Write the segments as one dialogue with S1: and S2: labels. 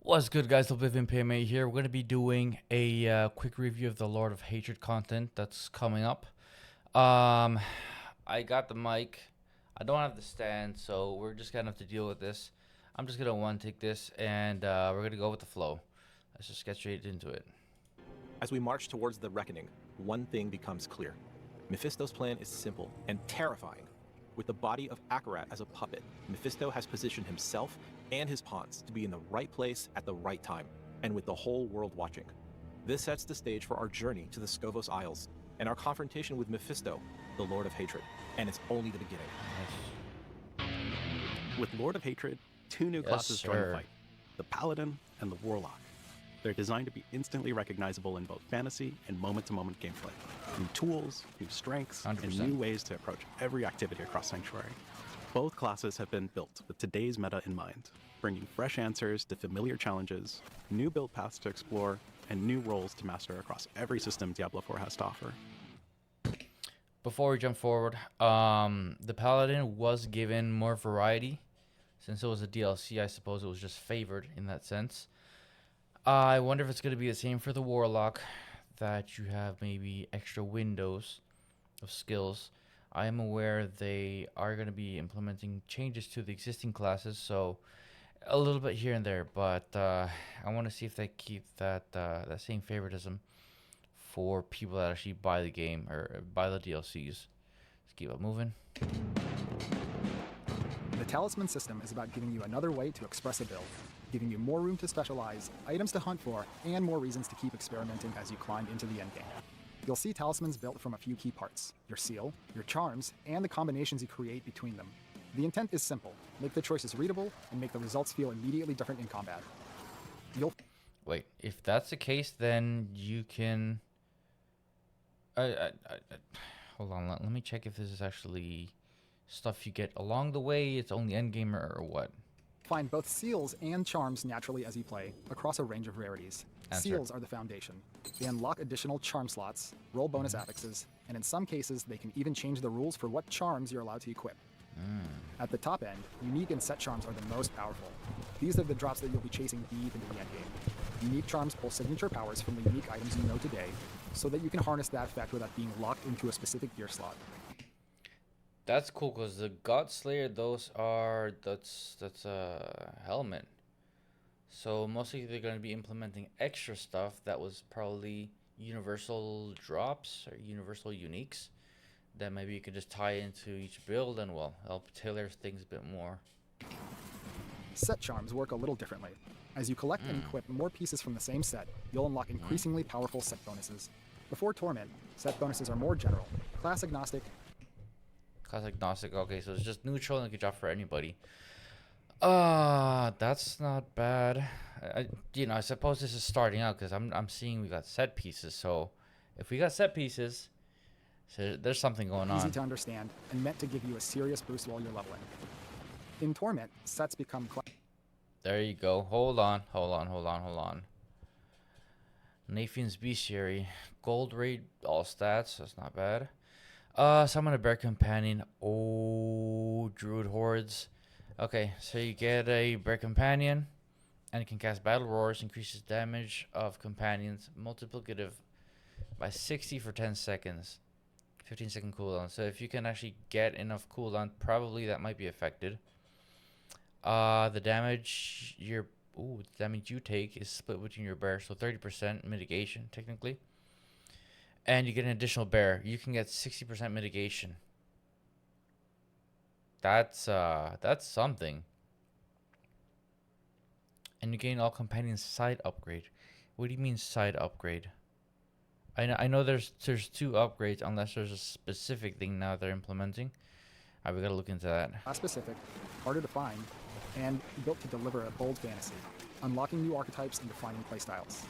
S1: What's good, guys? Oblivionpma here. We're going to be doing a quick review of the Lord of Hatred content that's coming up. I got the mic. I don't have the stand, so we're just going to have to deal with this. I'm just going to one-take this, and we're going to go with the flow. Let's just get straight into it.
S2: As we march towards the reckoning, one thing becomes clear. Mephisto's plan is simple and terrifying. With the body of Akarat as a puppet, Mephisto has positioned himself and his pawns to be in the right place at the right time, and with the whole world watching. This sets the stage for our journey to the Scovos Isles, and our confrontation with Mephisto, the Lord of Hatred, and it's only the beginning.
S3: With Lord of Hatred, two new classes join the fight, the paladin and the warlock. They're designed to be instantly recognizable in both fantasy and moment-to-moment gameplay. New tools, new strengths,
S1: 100%.
S3: and new ways to approach every activity across Sanctuary. Both classes have been built with today's meta in mind, bringing fresh answers to familiar challenges, new build paths to explore, and new roles to master across every system Diablo 4 has to offer.
S1: Before we jump forward, the Paladin was given more variety. Since it was a DLC, I suppose it was just favored in that sense. I wonder if it's going to be the same for the Warlock, that you have maybe extra windows of skills. I am aware they are going to be implementing changes to the existing classes, so a little bit here and there, but I want to see if they keep that that same favoritism for people that actually buy the game or buy the DLCs. Let's keep it moving.
S4: The Talisman system is about giving you another way to express a build, giving you more room to specialize, items to hunt for, and more reasons to keep experimenting as you climb into the endgame. You'll see talismans built from a few key parts: your seal, your charms, and the combinations you create between them. The intent is simple: make the choices readable and make the results feel immediately different in combat.
S1: Wait, if that's the case, then you can... hold on, let me check if this is actually stuff you get along the way. It's only endgame or what?
S4: Find both seals and charms naturally as you play, across a range of rarities. Seals are the foundation. They unlock additional charm slots, roll bonus affixes, and in some cases they can even change the rules for what charms you're allowed to equip. At the top end, unique and set charms are the most powerful. These are the drops that you'll be chasing deep into the endgame. Unique charms pull signature powers from the unique items you know today, so that you can harness that effect without being locked into a specific gear slot.
S1: That's cool, because the God Slayer, that's a helmet. So mostly they're going to be implementing extra stuff that was probably universal drops or universal uniques that maybe you could just tie into each build and, well, help tailor things a bit more.
S4: Set charms work a little differently. As you collect and equip more pieces from the same set, you'll unlock increasingly powerful set bonuses. Before Torment, set bonuses are more general, class agnostic.
S1: Class agnostic, okay, so it's just neutral and it can drop for anybody. That's not bad. I suppose this is starting out because I'm seeing we got set pieces. So if we got set pieces, so there's something going on.
S4: Easy to understand and meant to give you a serious boost while you're leveling. In Torment, sets become
S1: There you go. Hold on. Nathan's Bestiary, gold rate, all stats. That's not bad. Summon a bear companion. Oh, druid hordes. Okay, so you get a bear companion, and it can cast battle roars, increases damage of companions, multiplicative by 60 for 10 seconds, 15-second cooldown. So if you can actually get enough cooldown, probably that might be affected. The damage you take is split between your bear, so 30% mitigation technically. And you get an additional bear. You can get 60% mitigation. That's something. And you gain all companions side upgrade. What do you mean side upgrade? I know there's two upgrades unless there's a specific thing now they're implementing. We gotta look into that.
S4: class specific, harder to find, and built to deliver a bold fantasy, unlocking new archetypes and defining playstyles.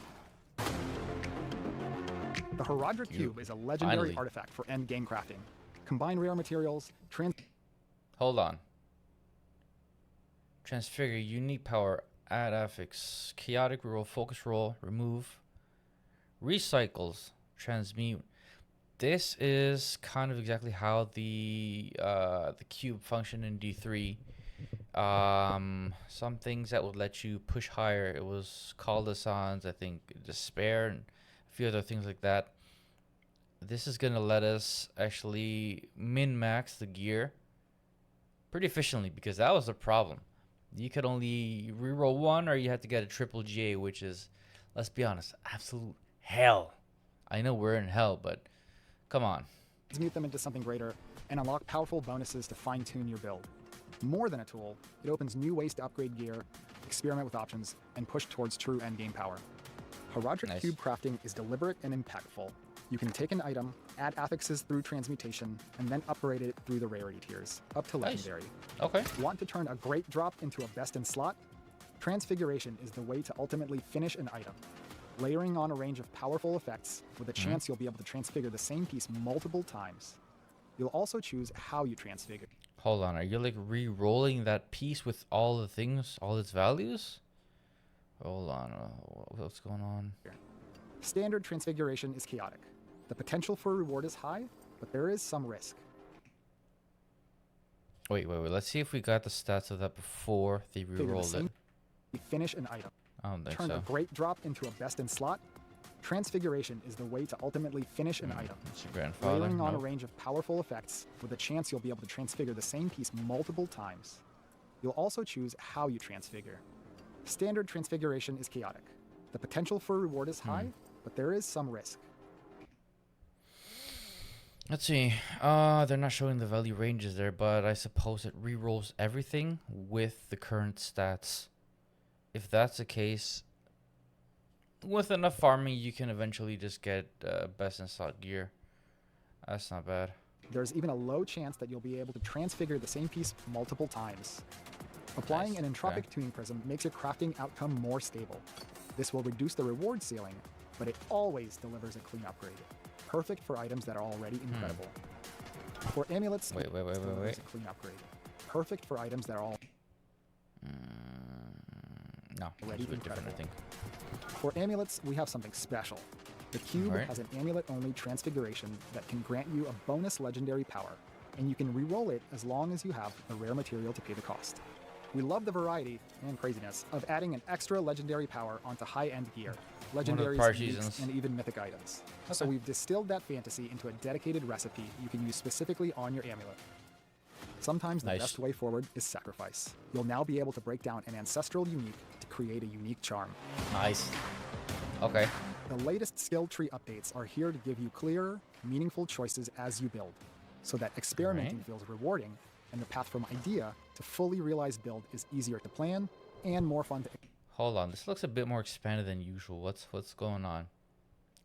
S4: The Horadric Cube is a legendary artifact for endgame crafting. Combine rare materials,
S1: Hold on. Transfigure, unique power, add affix, chaotic roll, focus roll, remove, recycles, transmute. This is kind of exactly how the cube functioned in D3. Some things that would let you push higher. It was Caldesons, I think, Despair, and a few other things like that. This is gonna let us actually min-max the gear pretty efficiently, because that was the problem. You could only reroll one, or you had to get a triple GA, which is, let's be honest, absolute hell. I know we're in hell, but come on.
S4: Transmute them into something greater, and unlock powerful bonuses to fine-tune your build. More than a tool, it opens new ways to upgrade gear, experiment with options, and push towards true endgame power. Horadric
S1: Nice.
S4: cube crafting is deliberate and impactful. You can take an item, add affixes through transmutation, and then upgrade it through the rarity tiers, up to
S1: Nice.
S4: legendary.
S1: Okay.
S4: Want to turn a great drop into a best in slot? Transfiguration is the way to ultimately finish an item. Layering on a range of powerful effects with a chance you'll be able to transfigure the same piece multiple times. You'll also choose how you transfigure.
S1: Hold on, are you like re-rolling that piece with all the things, all its values? Hold on, what's going on?
S4: Standard transfiguration is chaotic. The potential for reward is high, but there is some risk.
S1: Wait. Let's see if we got the stats of that before they
S4: Figure the
S1: re-rolled it.
S4: same- Finish an item.
S1: I don't think
S4: Turn a
S1: so.
S4: great drop into a best in slot. Transfiguration is the way to ultimately finish an item.
S1: It's your grandfather.
S4: Layering on a
S1: Nope.
S4: range of powerful effects with a chance you'll be able to transfigure the same piece multiple times. You'll also choose how you transfigure. Standard transfiguration is chaotic. The potential for reward is high, but there is some risk.
S1: Let's see. They're not showing the value ranges there, but I suppose it re-rolls everything with the current stats. If that's the case, with enough farming, you can eventually just get best in slot gear. That's not bad.
S4: There's even a low chance that you'll be able to transfigure the same piece multiple times. Applying
S1: Nice,
S4: an entropic
S1: okay.
S4: tuning prism makes your crafting outcome more stable. This will reduce the reward ceiling, but it always delivers a clean upgrade. Perfect for items that are already incredible. For amulets,
S1: Wait.
S4: it delivers a clean upgrade. Perfect for items that are all
S1: No,
S4: Already
S1: it's a bit different, I
S4: incredible.
S1: think.
S4: For amulets, we have something special. The cube
S1: Alright.
S4: has an amulet-only transfiguration that can grant you a bonus legendary power, and you can re-roll it as long as you have a rare material to pay the cost. We love the variety and craziness of adding an extra legendary power onto high-end gear,
S1: the
S4: legendaries,
S1: prior
S4: uniques,
S1: seasons.
S4: and even mythic items. So
S1: Okay.
S4: we've distilled that fantasy into a dedicated recipe you can use specifically on your amulet. Sometimes the
S1: Nice.
S4: best way forward is sacrifice. You'll now be able to break down an ancestral unique to create a unique charm.
S1: Nice. Okay.
S4: The latest skill tree updates are here to give you clearer, meaningful choices as you build, so that experimenting feels rewarding, and the path from idea to fully realized build is easier to plan and more fun to.
S1: Hold on. This looks a bit more expanded than usual. What's going on?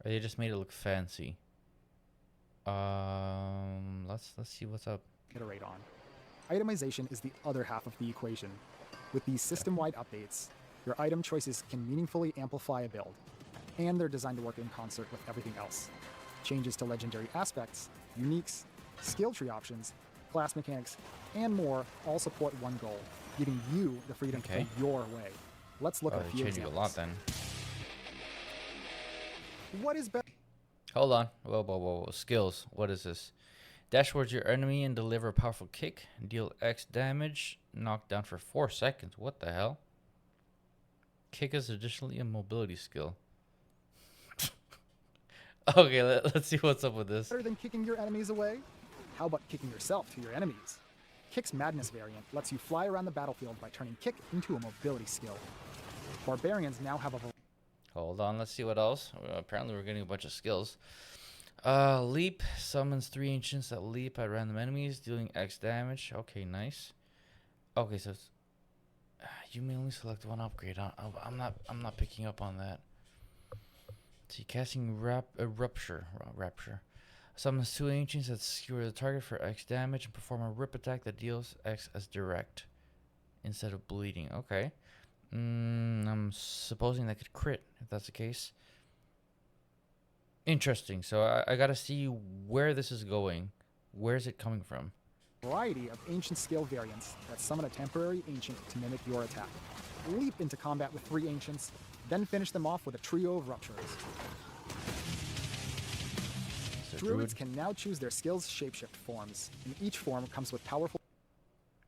S1: Or they just made it look fancy. Let's see what's up.
S4: Iterate on. Itemization is the other half of the equation. With these system-wide updates, your item choices can meaningfully amplify a build, and they're designed to work in concert with everything else. Changes to legendary aspects, uniques, skill tree options, class mechanics, and more all support one goal, giving you the freedom to
S1: Okay.
S4: go your way. Let's look
S1: Oh,
S4: at a
S1: they're
S4: few
S1: changing a
S4: examples.
S1: lot then.
S4: What is better?
S1: Hold on. Whoa. Skills. What is this? Dash towards your enemy and deliver a powerful kick. Deal X damage. Knock down for 4 seconds. What the hell? Kick is additionally a mobility skill. Okay, let's see what's up with this.
S4: Better than kicking your enemies away? How about kicking yourself to your enemies? Kick's Madness variant lets you fly around the battlefield by turning Kick into a mobility skill. Barbarians now have a
S1: Hold on, let's see what else. Apparently we're getting a bunch of skills. Leap summons 3 ancients that leap at random enemies, dealing X damage. Okay, nice. Okay, so it's, you may only select one upgrade. I'm not picking up on that. See, casting rupture. Summons 2 ancients that skewer the target for X damage and perform a rip attack that deals X as direct instead of bleeding. Okay. I'm supposing that could crit if that's the case. Interesting. So I gotta see where this is going. Where is it coming from?
S4: variety of ancient skill variants that summon a temporary ancient to mimic your attack. Leap into combat with 3 ancients, then finish them off with a trio of ruptures.
S1: Is it
S4: Druids
S1: druid?
S4: can now choose their skills' shapeshift forms, and each form comes with powerful.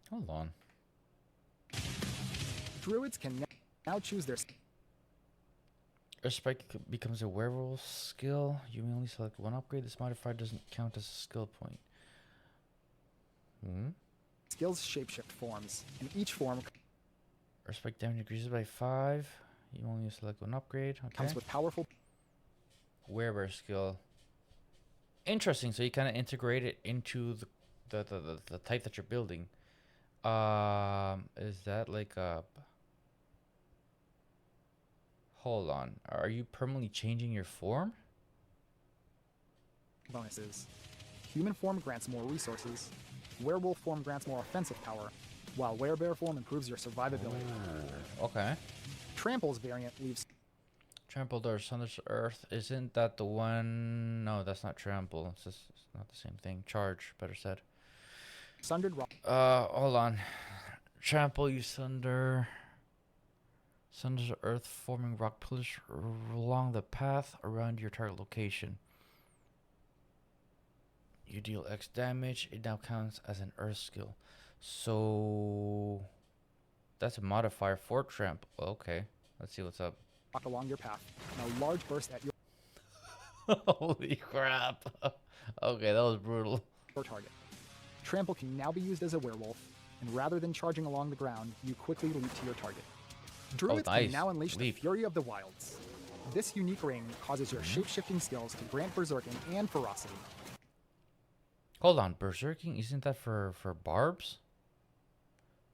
S1: Hold on.
S4: Druids can now choose their
S1: Airstrike becomes a werewolf skill. You may only select one upgrade. This modifier doesn't count as a skill point.
S4: skill's shapeshift forms, and each form
S1: Airstrike damage increases by 5. You only select one upgrade. Okay.
S4: comes with powerful
S1: Werebear skill. Interesting. So you kind of integrate it into the type that you're building. Is that like a... Hold on. Are you permanently changing your form?
S4: bonuses. Human form grants more resources. Werewolf form grants more offensive power, while werebear form improves your survivability.
S1: Okay.
S4: Trample's variant leaves
S1: Trample or Sunder's Earth. Isn't that the one? No, that's not Trample. It's not the same thing. Charge, better said.
S4: sundered rock.
S1: Hold on. Trample, you Sunder's Earth, forming rock pillars along the path around your target location. You deal X damage. It now counts as an Earth skill. So that's a modifier for Trample. Okay, let's see what's up.
S4: Along your path, and a large burst at your
S1: Holy crap. Okay, that was brutal.
S4: target. Trample can now be used as a werewolf, and rather than charging along the ground, you quickly leap to your target. Druids
S1: nice.
S4: can now unleash
S1: Leap.
S4: the Fury of the Wilds. This unique ring causes your shape-shifting skills to grant berserking and ferocity.
S1: Hold on, berserking, isn't that for barbs?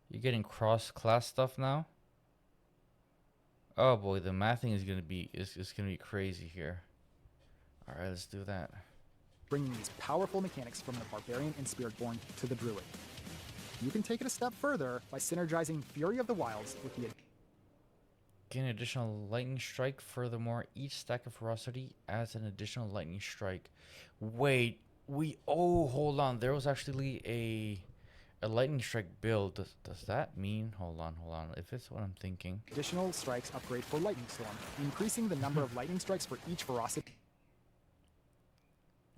S1: You're getting cross-class stuff now? Oh boy, the mathing is gonna be crazy here. All right, let's do that.
S4: Bringing these powerful mechanics from the Barbarian and Spiritborn to the Druid. You can take it a step further by synergizing Fury of the Wilds with the
S1: Gain additional lightning strike. Furthermore, each stack of ferocity adds an additional lightning strike. Wait, hold on. There was actually a lightning strike build. Does that mean? Hold on. If it's what I'm thinking.
S4: additional strikes upgrade for Lightning Storm, increasing the number of lightning strikes for each ferocity.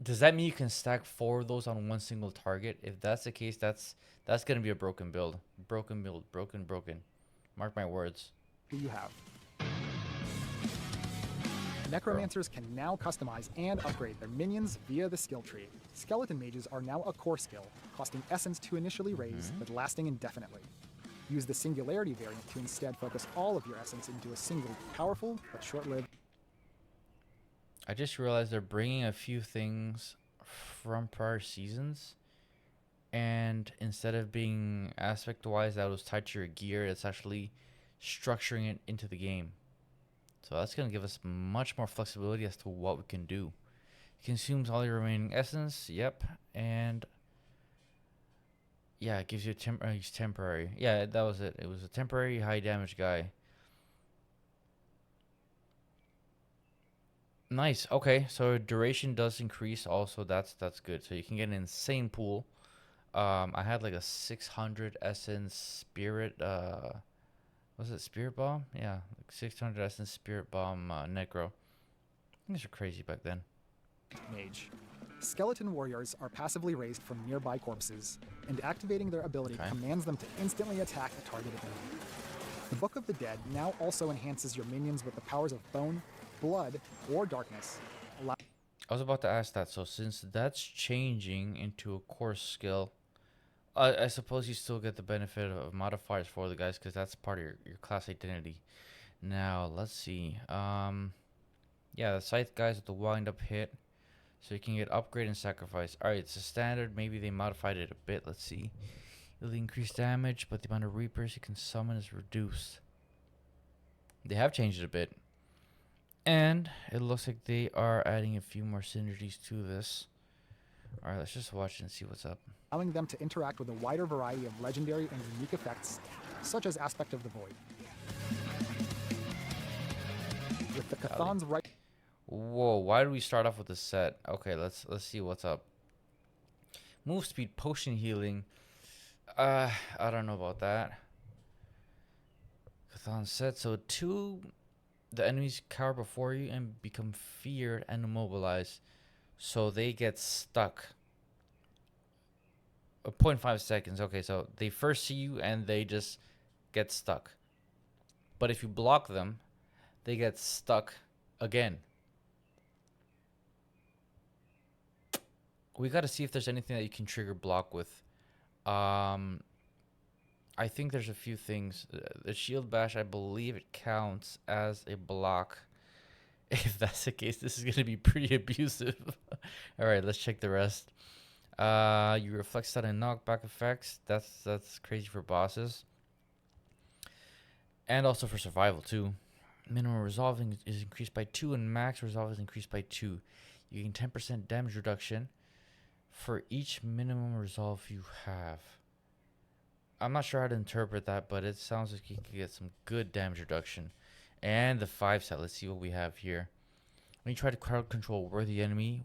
S1: Does that mean you can stack 4 of those on one single target? If that's the case, that's gonna be a broken build. Broken. Mark my words.
S4: You have. Necromancers can now customize and upgrade their minions via the skill tree. Skeleton mages are now a core skill, costing essence to initially raise, but lasting indefinitely. Use the singularity variant to instead focus all of your essence into a single, powerful but short-lived.
S1: I just realized they're bringing a few things from prior seasons, and instead of being aspect-wise that was tied to your gear, it's actually structuring it into the game. So that's going to give us much more flexibility as to what we can do. It consumes all your remaining essence, yep, and yeah, it gives you he's temporary. Yeah, that was it. It was a temporary high damage guy. Nice. Okay, so duration does increase also. That's good. So you can get an insane pool. I had like a 600 essence spirit was it Spirit Bomb? Yeah, like 600 Essence Spirit Bomb Necro. Things are crazy back then.
S4: Mage. Skeleton warriors are passively raised from nearby corpses, and activating their ability commands them to instantly attack a targeted enemy. The Book of the Dead now also enhances your minions with the powers of bone, blood, or darkness.
S1: I was about to ask that. So since that's changing into a core skill, I suppose you still get the benefit of modifiers for the guys because that's part of your class identity. Now, let's see. Yeah, the Scythe guys with the wind-up hit. So you can get upgrade and sacrifice. Alright, it's a standard. Maybe they modified it a bit. Let's see. It'll increase damage, but the amount of Reapers you can summon is reduced. They have changed it a bit. And it looks like they are adding a few more synergies to this. Alright, let's just watch and see what's up.
S4: Allowing them to interact with a wider variety of legendary and unique effects, such as Aspect of the Void. With the Chthon's right.
S1: Whoa, why do we start off with the set? Okay, let's see what's up. Move speed, potion healing. I don't know about that. Chthon set, so 2, the enemies cower before you and become feared and immobilized. So they get stuck. 0.5 seconds. Okay, so they first see you and they just get stuck. But if you block them, they get stuck again. We got to see if there's anything that you can trigger block with. I think there's a few things. The shield bash, I believe it counts as a block. If that's the case, this is going to be pretty abusive. All right, let's check the rest. You reflect stun and knockback effects. That's crazy for bosses. And also for survival too. Minimum resolving is increased by 2 and max resolve is increased by 2. You gain 10% damage reduction for each minimum resolve you have. I'm not sure how to interpret that, but it sounds like you can get some good damage reduction. And the 5 set, let's see what we have here. When you try to crowd control worthy enemy,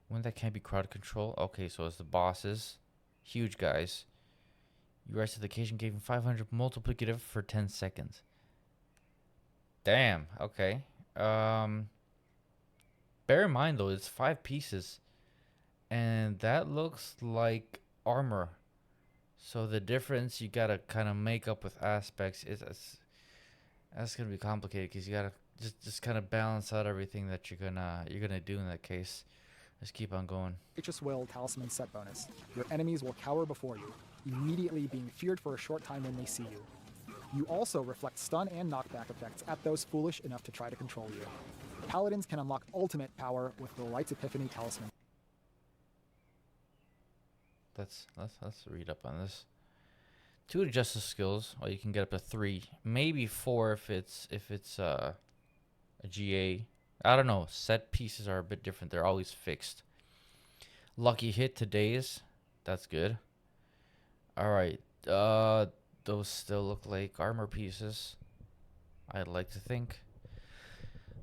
S1: when that can't be crowd control, okay, so it's the bosses, huge guys. You rise to the occasion, gave him 500 multiplicative for 10 seconds. Damn, okay. Bear in mind though, it's 5 pieces. And that looks like armor. So the difference you gotta kind of make up with aspects is that's gonna be complicated because you gotta just kind of balance out everything that you're gonna do in that case. Let's keep on going.
S4: Righteous Will Talisman set bonus. Your enemies will cower before you, immediately being feared for a short time when they see you. You also reflect stun and knockback effects at those foolish enough to try to control you. Paladins can unlock ultimate power with the Light's Epiphany Talisman.
S1: Let's read up on this. 2 justice skills. Well, you can get up to 3, maybe 4 if it's a GA. I don't know. Set pieces are a bit different. They're always fixed. Lucky hit today's. That's good. All right. Those still look like armor pieces, I'd like to think.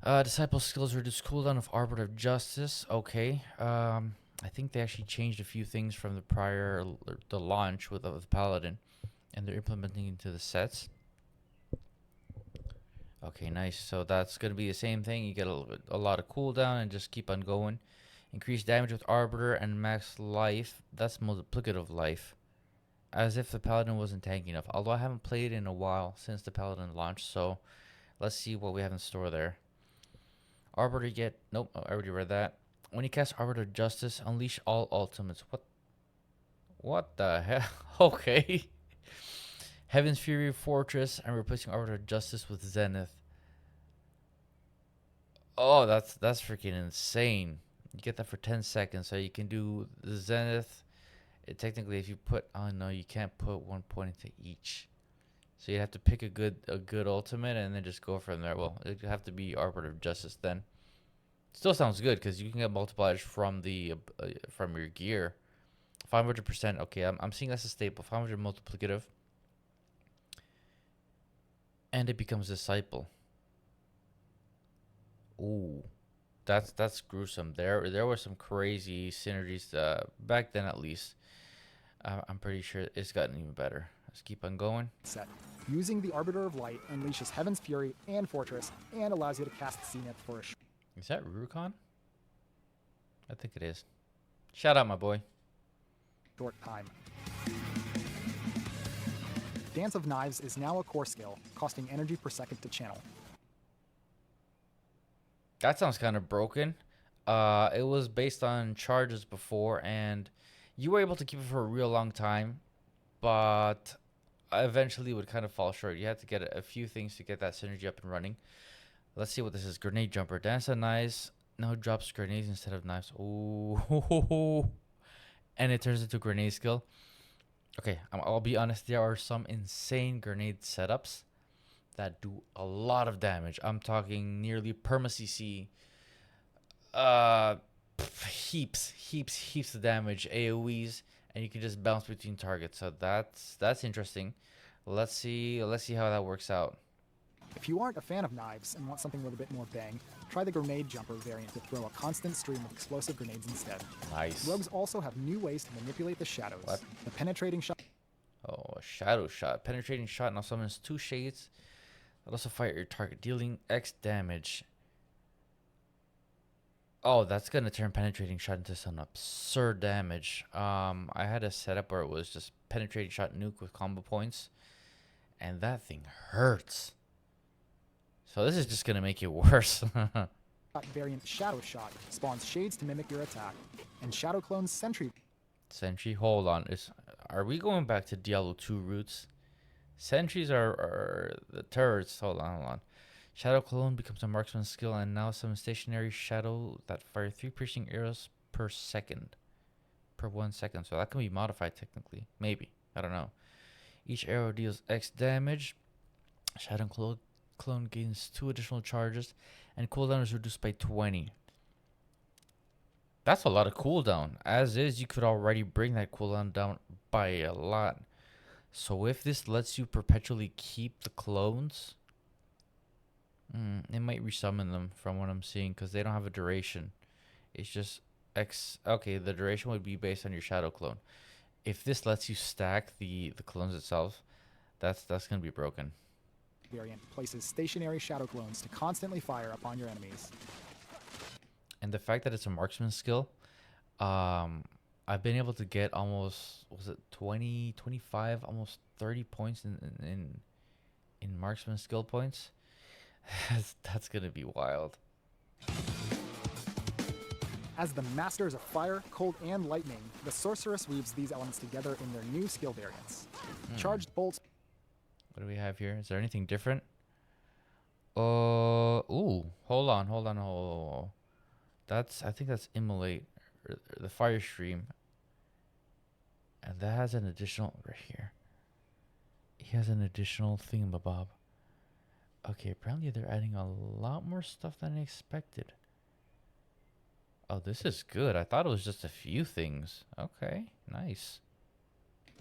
S1: Disciple skills reduce cooldown of Arbiter of Justice. Okay. I think they actually changed a few things from the launch with the Paladin, and they're implementing into the sets. Okay, nice. So that's going to be the same thing. You get a lot of cooldown and just keep on going. Increase damage with Arbiter and max life. That's multiplicative life. As if the Paladin wasn't tanky enough. Although I haven't played in a while since the Paladin launched, so let's see what we have in store there. Arbiter get... Nope, I already read that. When you cast Arbiter of Justice, unleash all ultimates. What the hell? Okay. Heaven's Fury Fortress and replacing Arbiter of Justice with Zenith. Oh, that's freaking insane. You get that for 10 seconds, so you can do the Zenith. Technically, if you put... Oh, no, you can't put 1 point into each. So you have to pick a good ultimate and then just go from there. Well, it would have to be Arbiter of Justice then. Still sounds good because you can get multipliers from from your gear. 500%. Okay, I'm seeing that's a staple. 500 multiplicative. And it becomes Disciple. Ooh. That's gruesome. There were some crazy synergies back then, at least. I'm pretty sure it's gotten even better. Let's keep on going.
S4: Set. Using the Arbiter of Light unleashes Heaven's Fury and Fortress and allows you to cast Zenith for a
S1: Is that Rurikon? I think it is. Shout out, my boy.
S4: short time. Dance of Knives is now a core skill, costing energy per second to channel.
S1: That sounds kind of broken. It was based on charges before, and you were able to keep it for a real long time, but eventually would kind of fall short. You had to get a few things to get that synergy up and running. Let's see what this is. Grenade Jumper. Dance of Knives now drops grenades instead of knives. Ooh. And it turns into a grenade skill. Okay, I'll be honest. There are some insane grenade setups that do a lot of damage. I'm talking nearly perma CC. Heaps of damage. AoEs, and you can just bounce between targets. So that's interesting. Let's see how that works out.
S4: If you aren't a fan of knives and want something with a bit more bang, try the Grenade Jumper variant to throw a constant stream of explosive grenades instead.
S1: Nice.
S4: Rogues also have new ways to manipulate the shadows.
S1: What?
S4: The Penetrating Shot.
S1: Oh, a shadow shot. Penetrating shot now summons 2 shades. That also fire your target, dealing X damage. Oh, that's gonna turn penetrating shot into some absurd damage. I had a setup where it was just penetrating shot nuke with combo points, And that thing hurts. So this is just going to make it worse.
S4: Variant Shadow Shot spawns shades to mimic your attack, and Shadow Clone's Sentry.
S1: Sentry, hold on. Are we going back to Diablo 2 roots? Sentries are the turrets. Hold on. Shadow Clone becomes a marksman skill, and now some stationary shadow that fire 3 piercing arrows per 1 second. So that can be modified technically. Maybe. I don't know. Each arrow deals X damage. Shadow Clone gains 2 additional charges, and cooldown is reduced by 20. That's a lot of cooldown. As is, you could already bring that cooldown down by a lot. So if this lets you perpetually keep the clones, it might resummon them from what I'm seeing, because they don't have a duration. It's just X. Okay, the duration would be based on your Shadow Clone. If this lets you stack the clones itself, that's going to be broken.
S4: Variant places stationary Shadow Clones to constantly fire upon your enemies.
S1: And the fact that it's a marksman skill, I've been able to get almost, was it 20, 25, almost 30 points in marksman skill points. That's going to be wild.
S4: As the masters of fire, cold, and lightning, the sorceress weaves these elements together in their new skill variants. Charged bolts.
S1: What do we have here? Is there anything different? Ooh, hold on. I think that's Immolate, or the Fire Stream. And that has an additional, right here. He has an additional thingamabob. Okay, apparently they're adding a lot more stuff than I expected. Oh, this is good. I thought it was just a few things. Okay, nice.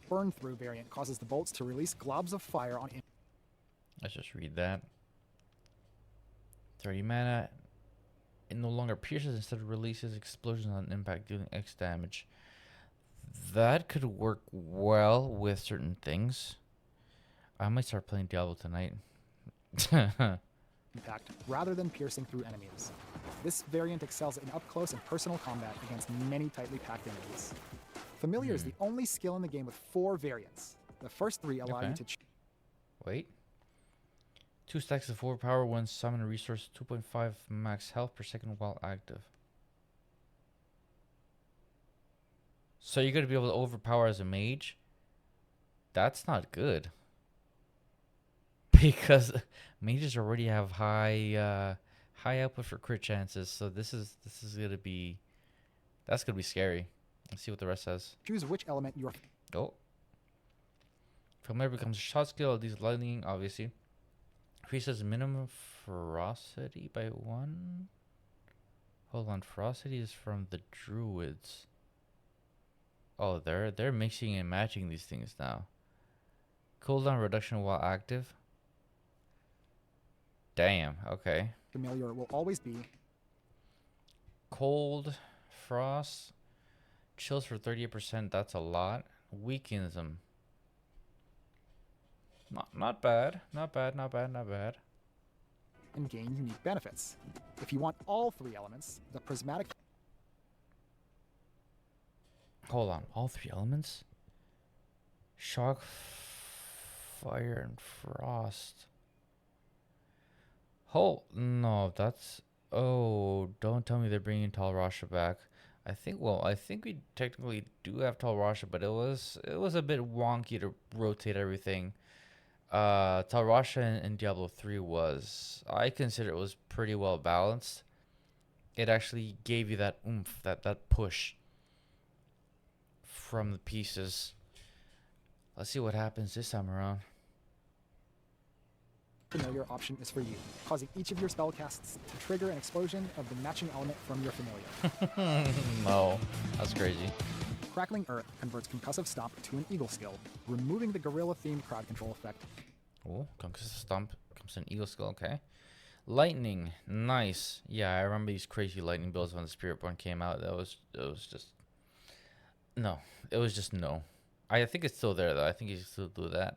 S4: Burn Through variant causes the bolts to release globs of fire on.
S1: Let's just read that. 30 mana. It no longer pierces, instead releases explosions on impact, dealing X damage. That could work well with certain things. I might start playing Diablo tonight.
S4: Impact rather than piercing through enemies. This variant excels in up-close and personal combat against many tightly packed enemies. Familiar is the only skill in the game with 4 variants. The first 3 allow you to
S1: Wait. 2 stacks of 4 power when summon a resource, 2.5 max health per second while active. So you're going to be able to overpower as a mage? That's not good. Because mages already have high output for crit chances, so this is going to be, that's going to be scary. Let's see what the rest says.
S4: choose which element you're.
S1: Oh. Familiar becomes a shot skill. These lightning, obviously. Increases minimum ferocity by 1. Hold on, ferocity is from the druids. Oh, they're mixing and matching these things now. Cooldown reduction while active. Damn, okay.
S4: Familiar will always be.
S1: Cold, frost, chills for 38%. That's a lot. Weakens them. Not bad. Not bad.
S4: And gain unique benefits. If you want all 3 elements, the prismatic.
S1: Hold on, all 3 elements? Shock, fire, and frost. Oh, no, that's... Oh, don't tell me they're bringing Tal Rasha back. I think we technically do have Tal Rasha, but it was a bit wonky to rotate everything. Tal Rasha in Diablo 3 was... I consider it was pretty well balanced. It actually gave you that oomph, that push from the pieces. Let's see what happens this time around.
S4: Familiar option is for you, causing each of your spellcasts to trigger an explosion of the matching element from your familiar.
S1: No, that's crazy.
S4: Crackling Earth converts Concussive Stomp to an Eagle skill, removing the gorilla-themed crowd control effect.
S1: Oh, Concussive Stomp comes an Eagle skill, okay. Lightning, nice. Yeah, I remember these crazy lightning builds when the Spiritborn came out. It was just... No, it was just no. I think it's still there, though. I think you can still do that.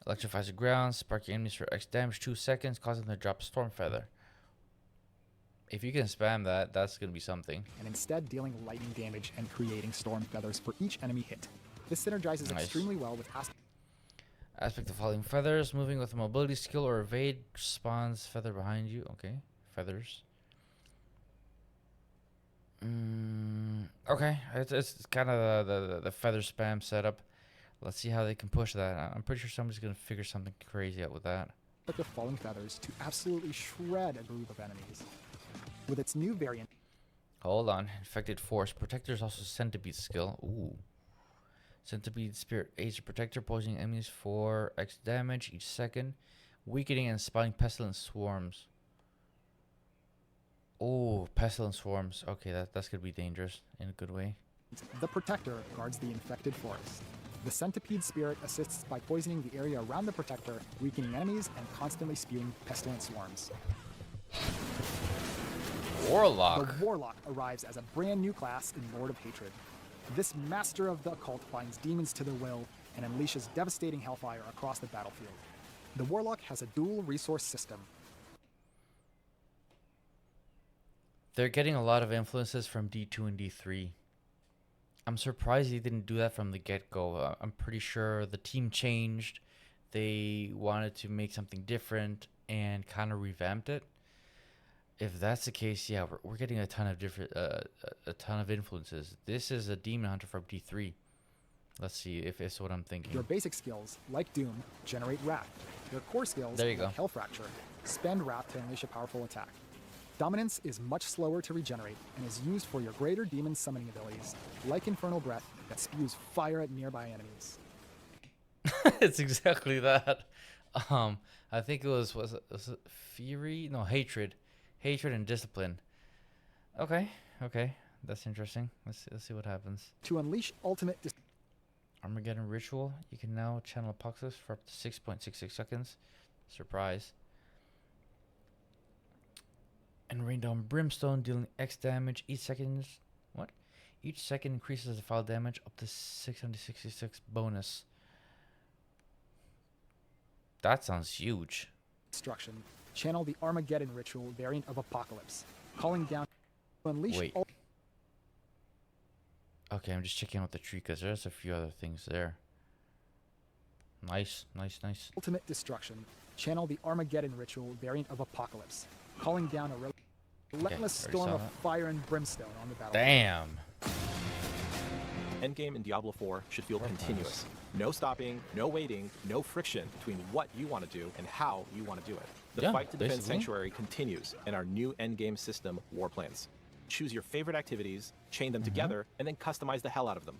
S1: Electrifies the ground, spark your enemies for X damage, 2 seconds, causing them to drop Storm Feather. If you can spam that, that's going to be something.
S4: And instead dealing lightning damage and creating Storm Feathers for each enemy hit. This synergizes extremely well with
S1: Aspect of falling feathers. Moving with a mobility skill or evade spawns feather behind you. Okay, feathers. Okay, it's kind of the feather spam setup. Let's see how they can push that. I'm pretty sure somebody's gonna figure something crazy out with that.
S4: Aspect of falling feathers to absolutely shred a group of enemies. With its new variant,
S1: Hold on. Infected force. Protector's also centipede skill. Ooh. Centipede spirit aids the protector, posing enemies for X damage each second, weakening and spawning pestilent swarms. Oh, pestilent swarms. Okay, that's gonna be dangerous in a good way.
S4: the Protector guards the infected forest. The Centipede Spirit assists by poisoning the area around the Protector, weakening enemies, and constantly spewing pestilent swarms.
S1: Warlock.
S4: The Warlock arrives as a brand new class in Lord of Hatred. This master of the occult binds demons to their will and unleashes devastating hellfire across the battlefield. The Warlock has a dual resource system.
S1: They're getting a lot of influences from D2 and D3. I'm surprised he didn't do that from the get-go. I'm pretty sure the team changed. They wanted to make something different and kind of revamped it. If that's the case, yeah, we're getting a ton of different, a ton of influences. This is a demon hunter from D3. Let's see if it's what I'm thinking.
S4: Your basic skills, like Doom, generate Wrath. Your core skills,
S1: There you
S4: like
S1: go.
S4: Hell Fracture, spend Wrath to unleash a powerful attack. Dominance is much slower to regenerate and is used for your greater demon summoning abilities, like Infernal Breath that spews fire at nearby enemies.
S1: It's exactly that. I think it was it Fury? No, Hatred. Hatred and Discipline. Okay, that's interesting. Let's see what happens.
S4: To unleash ultimate
S1: Armageddon Ritual. You can now channel Apocalypse for up to 6.66 seconds. Surprise. And rain down Brimstone, dealing X damage each second. What? Each second increases the file damage up to 666 bonus. That sounds huge.
S4: destruction, channel the Armageddon Ritual variant of Apocalypse, calling down to unleash
S1: Wait. Okay, I'm just checking out the tree because there's a few other things there. Nice.
S4: ultimate destruction, channel the Armageddon Ritual variant of Apocalypse, calling down a relentless
S1: already
S4: storm
S1: saw
S4: of
S1: that.
S4: fire and brimstone on the battlefield.
S1: Damn.
S2: Endgame in Diablo 4 should feel continuous. No stopping, no waiting, no friction between what you want to do and how you want to do it. The
S1: Yeah,
S2: fight to defend
S1: basically.
S2: Sanctuary continues in our new endgame system, War Plans. Choose your favorite activities, chain them together, and then customize the hell out of them.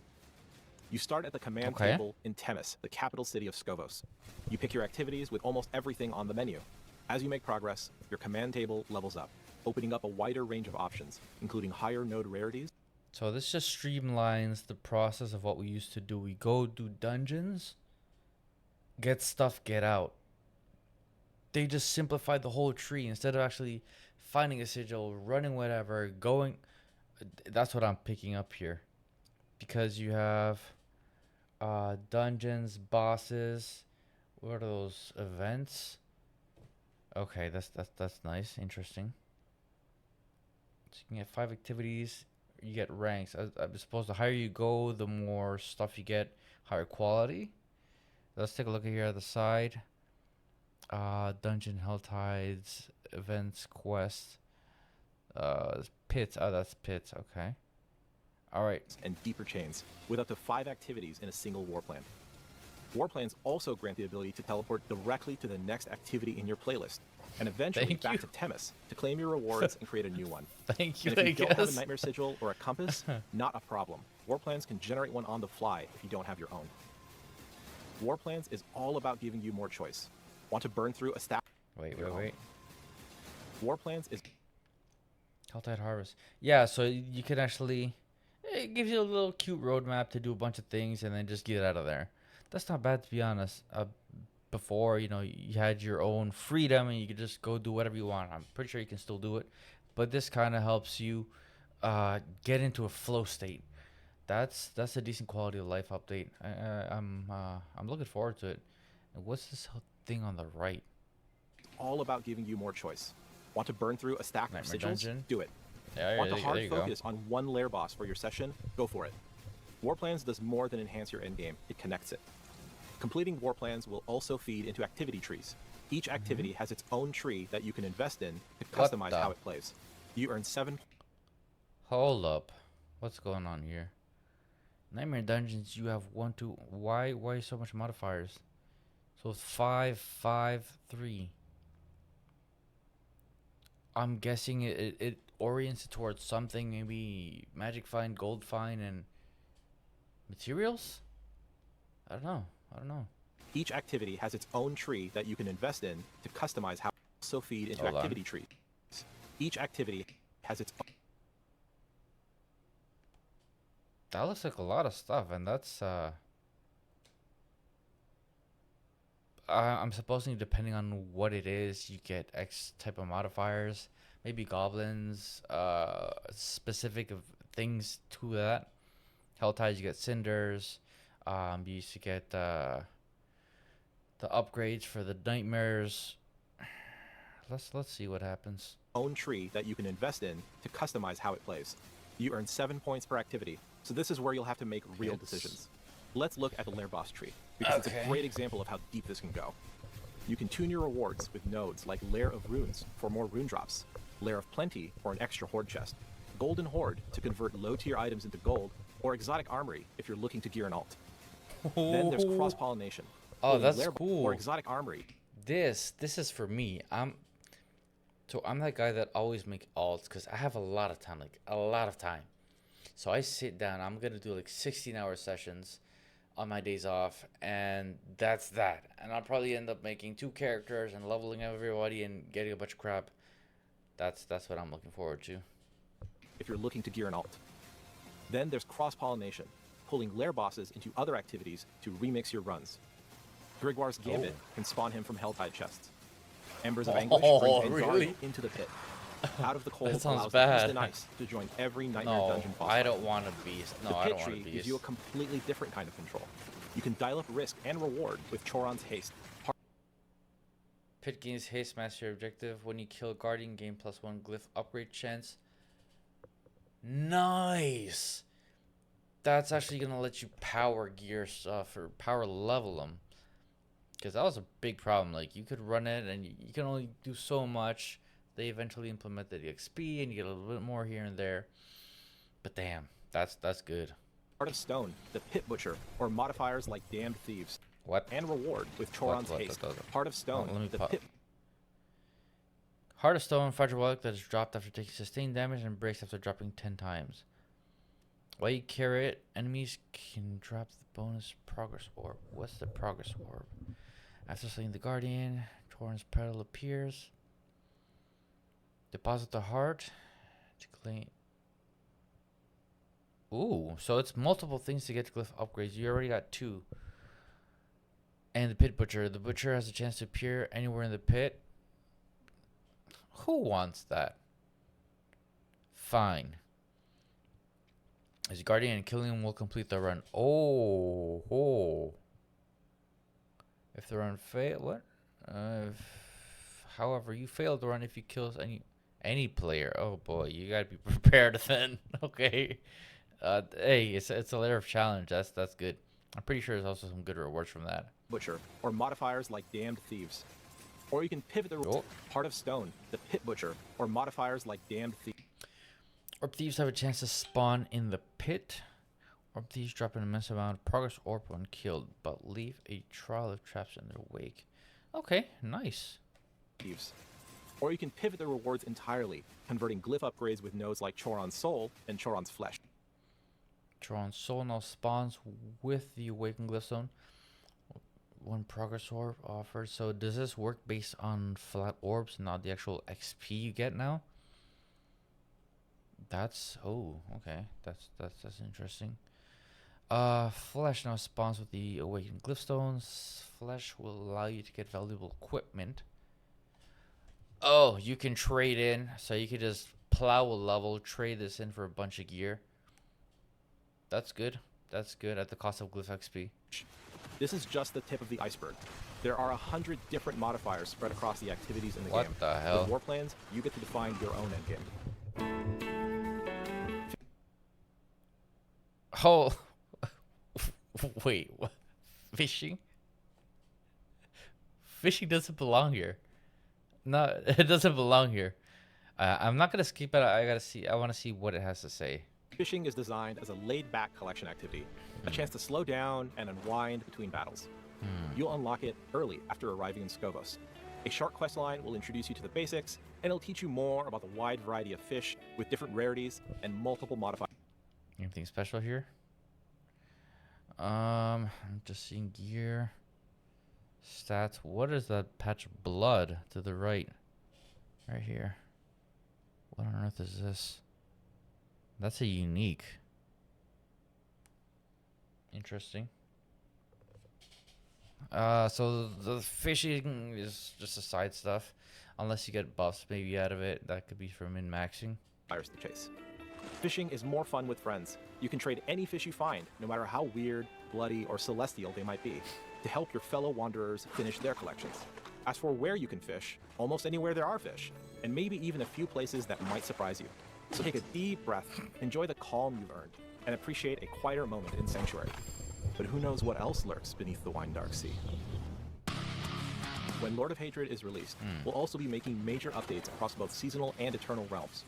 S2: You start at the command
S1: Okay.
S2: table in Temis, the capital city of Skovos. You pick your activities with almost everything on the menu. As you make progress, your command table levels up, opening up a wider range of options, including higher node rarities.
S1: So this just streamlines the process of what we used to do. We go do dungeons, get stuff, get out. They just simplified the whole tree instead of actually finding a sigil, running whatever, going. That's what I'm picking up here, because you have dungeons, bosses. What are those events? Okay, that's nice, interesting. So you can get 5 activities. You get ranks. I suppose the higher you go, the more stuff you get, higher quality. Let's take a look at here at the side. Dungeon, Hell Tides, events, quests, pits. Oh, that's pits. Okay. All right.
S2: And deeper chains, with up to 5 activities in a single war plan. War plans also grant the ability to teleport directly to the next activity in your playlist, and eventually
S1: Thank
S2: back
S1: you.
S2: to Temis to claim your rewards and create a new one.
S1: Thank you.
S2: And if you
S1: I
S2: don't have a
S1: guess.
S2: Nightmare Sigil or a compass, not a problem. War plans can generate one on the fly if you don't have your own. War plans is all about giving you more choice. Want to burn through a stack?
S1: Wait.
S2: War plans is
S1: Helltide Harvest. Yeah, so you can actually. It gives you a little cute roadmap to do a bunch of things and then just get out of there. That's not bad, to be honest. Before, you had your own freedom and you could just go do whatever you want. I'm pretty sure you can still do it, but this kind of helps you get into a flow state. That's a decent quality of life update. I'm looking forward to it. And what's this whole thing on the right?
S2: all about giving you more choice. Want to burn through a stack
S1: Nightmare
S2: of sigils?
S1: Dungeon.
S2: Do it.
S1: Yeah,
S2: Want
S1: there
S2: to
S1: you-
S2: hard
S1: there you go.
S2: focus on one lair boss for your session? Go for it. War Plans does more than enhance your endgame, it connects it. Completing war plans will also feed into activity trees. Each activity has its own tree that you can invest in to
S1: What
S2: customize
S1: the-
S2: how it plays. You earn 7
S1: Hold up. What's going on here? Nightmare Dungeons, you have 1, 2. Why so much modifiers? So it's 5, 5, 3. I'm guessing it orients it towards something, maybe magic find, gold find, and materials? I don't know.
S2: Each activity has its own tree that you can invest in to customize how it also feed into
S1: Hold on.
S2: activity trees. Each activity has its own.
S1: That looks like a lot of stuff, and that's I'm supposing depending on what it is, you get X type of modifiers. Maybe goblins, specific of things to that. Hell ties, you get cinders. You used to get the upgrades for the nightmares. Let's see what happens.
S2: Own tree that you can invest in to customize how it plays. You earn 7 points per activity, so this is where you'll have to make real decisions. Let's look at the Lair Boss tree, because it's a great example of how deep this can go. You can tune your rewards with nodes like Lair of Runes for more rune drops, Lair of Plenty for an extra horde chest, Golden Horde to convert low-tier items into gold, or Exotic Armory if you're looking to gear an alt. Then there's cross-pollination.
S1: Oh,
S2: Pulling
S1: that's
S2: Lair
S1: cool.
S2: Or Exotic Armory.
S1: This is for me. I'm that guy that always make alts because I have a lot of time, like a lot of time. So I sit down. I'm gonna do like 16-hour sessions on my days off, and that's that. And I'll probably end up making 2 characters and leveling everybody and getting a bunch of crap. That's what I'm looking forward to.
S2: If you're looking to gear an alt. Then there's cross-pollination, pulling Lair bosses into other activities to remix your runs. Grigwar's Gambit can spawn him from Helltide chests. Embers of Anguish brings Anzari
S1: really?
S2: into the pit. Out of the Cold
S1: That sounds
S2: allows
S1: bad.
S2: Beast and Ice to join every Nightmare
S1: No,
S2: Dungeon boss
S1: I
S2: fight.
S1: don't want a beast. No,
S2: The
S1: I
S2: pit
S1: don't want a
S2: tree
S1: beast.
S2: gives you a completely different kind of control. You can dial up risk and reward with Choron's Haste.
S1: Pit gains haste master objective. When you kill Guardian, gain +1 glyph upgrade chance. Nice. That's actually gonna let you power gear stuff or power level them. Because that was a big problem. Like you could run it and you can only do so much. They eventually implemented the XP and you get a little bit more here and there. But damn, that's good.
S2: Heart of Stone, the Pit Butcher, or modifiers like Damned Thieves.
S1: What?
S2: And reward with Choron's Haste. Heart of Stone,
S1: let me
S2: the
S1: pop.
S2: Pit
S1: Heart of Stone, fragile relic that is dropped after taking sustained damage and breaks after dropping 10 times. While you carry it, enemies can drop the bonus progress orb. What's the progress orb? After slaying the Guardian, Choron's petal appears. Deposit the heart to claim. Ooh, so it's multiple things to get glyph upgrades. You already got 2. And the Pit Butcher. The Butcher has a chance to appear anywhere in the pit. Who wants that? Fine. As Guardian and killing him will complete the run. Oh. If the run fail, what? However, you fail the run if you kill any player. Oh boy, you gotta be prepared then. Okay. Hey, it's a layer of challenge. That's good. I'm pretty sure there's also some good rewards from that.
S2: Butcher, or modifiers like Damned Thieves. Or you can pivot the Heart of Stone, the Pit Butcher, or modifiers like Damned Thieves.
S1: Orb Thieves have a chance to spawn in the pit. Orb Thieves drop an immense amount of progress orb when killed, but leave a trail of traps in their wake. Okay, nice.
S2: Thieves. Or you can pivot the rewards entirely, converting glyph upgrades with nodes like Choron's Soul and Choron's Flesh.
S1: Choron's Soul now spawns with the Awakened Glyphstone. One progress orb offered. So does this work based on flat orbs, not the actual XP you get now? Okay. That's interesting. Flesh now spawns with the Awakened Glyphstones. Flesh will allow you to get valuable equipment. Oh, you can trade in, so you could just plow a level, trade this in for a bunch of gear. That's good. That's good at the cost of glyph XP.
S2: This is just the tip of the iceberg. There are 100 different modifiers spread across the activities in the game.
S1: What the hell?
S2: With war plans, you get to define your own endgame.
S1: Oh, wait, what? Fishing? Fishing doesn't belong here. No, it doesn't belong here. I'm not gonna skip it. I gotta see. I want to see what it has to say.
S2: Fishing is designed as a laid-back collection activity, a chance to slow down and unwind between battles. You'll unlock it early after arriving in Skovos. A short quest line will introduce you to the basics, and it'll teach you more about the wide variety of fish with different rarities and multiple modifiers.
S1: Anything special here? I'm just seeing gear, stats. What is that patch of blood to the right? Right here. What on earth is this? That's a unique. Interesting. So the fishing is just a side stuff. Unless you get buffs maybe out of it. That could be from min-maxing.
S2: To chase. Fishing is more fun with friends. You can trade any fish you find, no matter how weird, bloody, or celestial they might be, to help your fellow wanderers finish their collections. As for where you can fish, almost anywhere there are fish, and maybe even a few places that might surprise you. So take a deep breath, enjoy the calm you've earned, and appreciate a quieter moment in Sanctuary. But who knows what else lurks beneath the wine dark sea? When Lord of Hatred is released, we'll also be making major updates across both seasonal and eternal realms.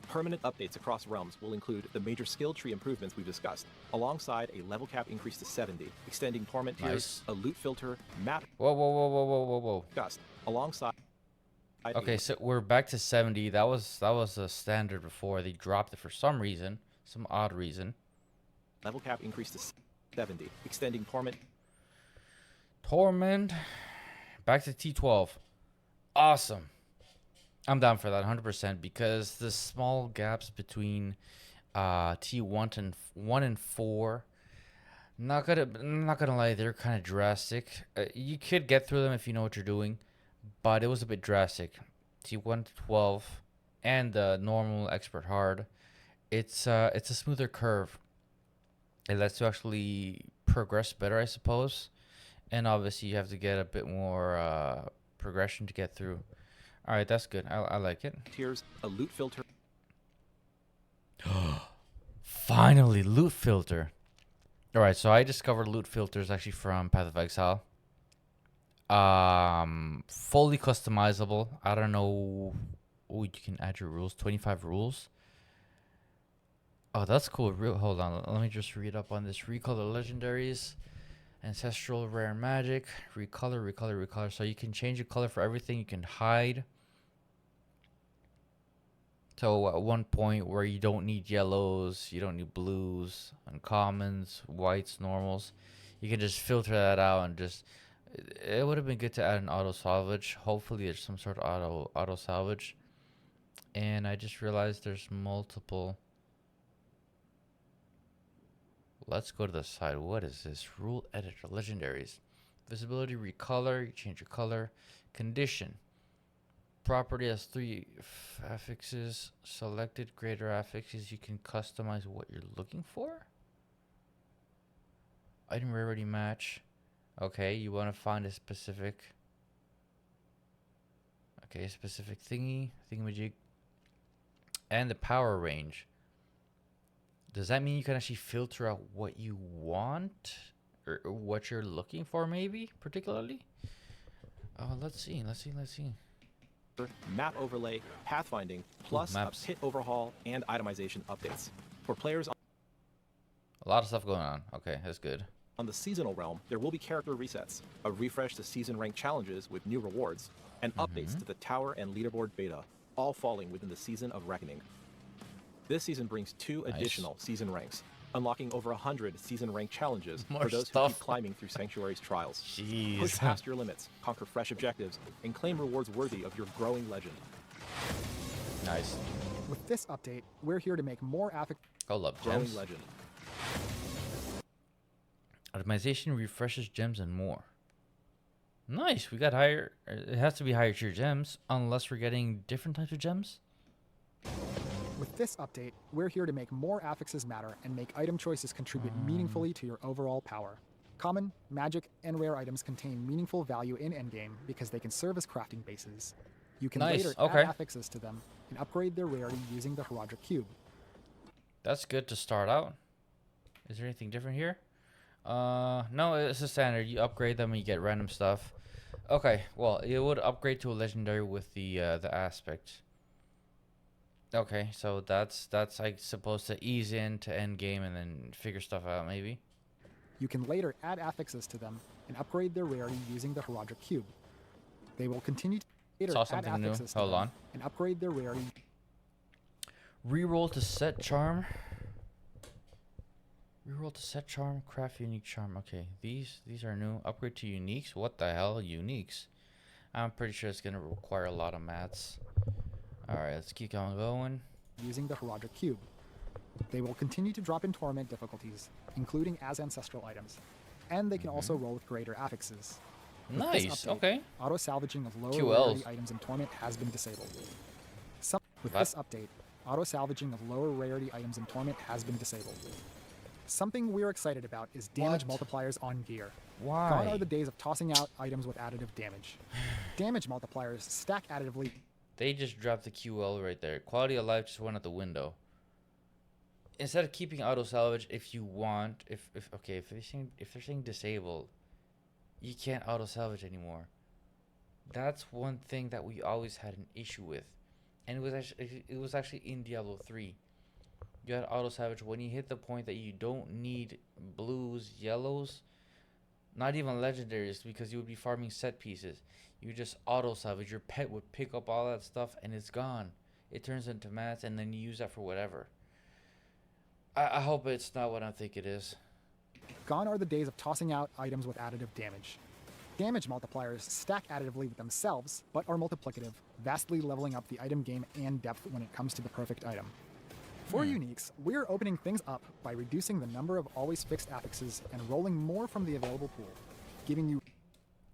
S2: Permanent updates across realms will include the major skill tree improvements we've discussed, alongside a level cap increase to 70, extending torment tiers, a loot filter, map.
S1: Whoa.
S2: Discussed, alongside.
S1: Okay, so we're back to 70. That was a standard before. They dropped it for some reason, some odd reason.
S2: Level cap increase to 70, extending torment.
S1: Torment. Back to T12. Awesome. I'm down for that 100% because the small gaps between T1 and 1 and 4, not gonna lie, they're kind of drastic. You could get through them if you know what you're doing, but it was a bit drastic. T1 to 12 and the normal expert hard, it's a smoother curve. It lets you actually progress better, I suppose, and obviously you have to get a bit more progression to get through. All right, that's good. I like it.
S2: Tiers, a loot filter.
S1: Finally, loot filter. All right, so I discovered loot filters actually from Path of Exile. Fully customizable. I don't know. Oh, you can add your rules. 25 rules. Oh, that's cool. Hold on. Let me just read up on this. Recolor legendaries. Ancestral rare magic. Recolor. So you can change the color for everything. You can hide. So at one point where you don't need yellows, you don't need blues, uncommons, whites, normals, you can just filter that out and just. It would have been good to add an auto salvage. Hopefully there's some sort of auto salvage. And I just realized there's multiple. Let's go to the side. What is this? Rule editor, legendaries. Visibility, recolor, you change your color. Condition. Property has 3 affixes. Selected greater affixes. You can customize what you're looking for. Item rarity match. Okay, you want to find a specific. Okay, specific thingamajig. And the power range. Does that mean you can actually filter out what you want? Or what you're looking for, maybe, particularly? Oh, let's see.
S2: Map overlay, pathfinding, plus a pit overhaul and itemization updates. For players
S1: a lot of stuff going on. Okay, that's good.
S2: On the seasonal realm, there will be character resets, a refresh to season rank challenges with new rewards, and updates to the tower and leaderboard beta, all falling within the Season of Reckoning. This season brings 2 additional season ranks, unlocking over 100 season rank challenges for those who keep climbing through Sanctuary's trials.
S1: Jeez.
S2: Push past your limits, conquer fresh objectives, and claim rewards worthy of your growing legend.
S1: Nice.
S4: With this update, we're here to make more
S1: Oh, love
S2: Growing
S1: gems.
S2: legend.
S1: Itemization refreshes gems and more. Nice. We got higher. It has to be higher tier gems, unless we're getting different types of gems.
S4: With this update, we're here to make more affixes matter and make item choices contribute meaningfully to your overall power. Common, magic, and rare items contain meaningful value in endgame because they can serve as crafting bases. You can later add affixes to them and upgrade their rarity using the Horadric cube.
S1: That's good to start out. Is there anything different here? No, it's a standard. You upgrade them and you get random stuff. Okay, well, it would upgrade to a legendary with the aspect. Okay, so that's like supposed to ease into end game and then figure stuff out maybe.
S4: You can later add affixes to them and upgrade their rarity using the Horadric cube. They will continue to later
S1: Saw
S4: add
S1: something new.
S4: affixes to
S1: Hold
S4: them
S1: on.
S4: and upgrade their rarity.
S1: Reroll to set charm. Reroll to set charm, craft unique charm. Okay, these are new. Upgrade to uniques. What the hell, uniques? I'm pretty sure it's gonna require a lot of mats. All right, let's keep on going.
S4: Using the Horadric cube. They will continue to drop in torment difficulties, including as ancestral items, and they can also roll with greater affixes. With this
S1: Nice.
S4: update,
S1: Okay.
S4: Auto salvaging of lower
S1: QLs.
S4: rarity items in torment has been disabled. With
S1: What?
S4: this update, auto salvaging of lower rarity items in torment has been disabled. Something we're excited about is damage
S1: What?
S4: multipliers on gear.
S1: Why?
S4: Gone are the days of tossing out items with additive damage. Damage multipliers stack additively.
S1: They just dropped the QL right there. Quality of life just went out the window. Instead of keeping auto salvage, if you want, if they're saying disabled, you can't auto salvage anymore. That's one thing that we always had an issue with, and it was actually in Diablo 3. You had auto salvage when you hit the point that you don't need blues, yellows, not even legendaries, because you would be farming set pieces. You just auto salvage. Your pet would pick up all that stuff and it's gone. It turns into mats and then you use that for whatever. I hope it's not what I think it is.
S4: Gone are the days of tossing out items with additive damage. Damage multipliers stack additively with themselves, but are multiplicative, vastly leveling up the item game and depth when it comes to the perfect item. For uniques, we're opening things up by reducing the number of always fixed affixes and rolling more from the available pool, giving you.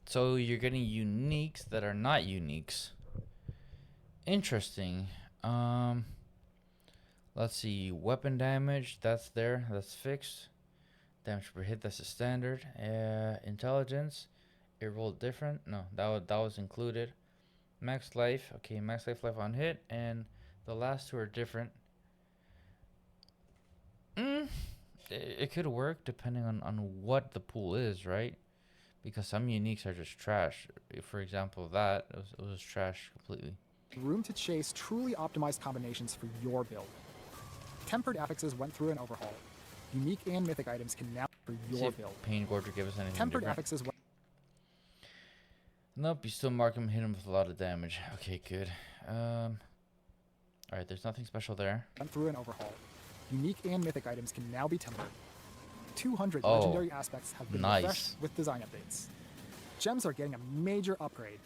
S1: So you're getting uniques that are not uniques. Interesting. Let's see. Weapon damage, that's there. That's fixed. Damage per hit, that's a standard. Intelligence, it rolled different. No, that was included. Max life. Okay, max life on hit. And the last two are different. It could work depending on what the pool is, right? Because some uniques are just trash. For example, it was trash completely.
S4: Room to chase truly optimized combinations for your build. Tempered affixes went through an overhaul. Unique and mythic items can now for
S1: See
S4: your
S1: if
S4: build.
S1: Pain Gorger give us anything
S4: Tempered
S1: different.
S4: affixes went.
S1: Nope, you still mark him, hit him with a lot of damage. Okay, good. Alright, there's nothing special there.
S4: Went through an overhaul. Unique and mythic items can now be tempered. 200
S1: Oh,
S4: legendary aspects have been
S1: nice.
S4: refreshed with design updates. Gems are getting a major upgrade.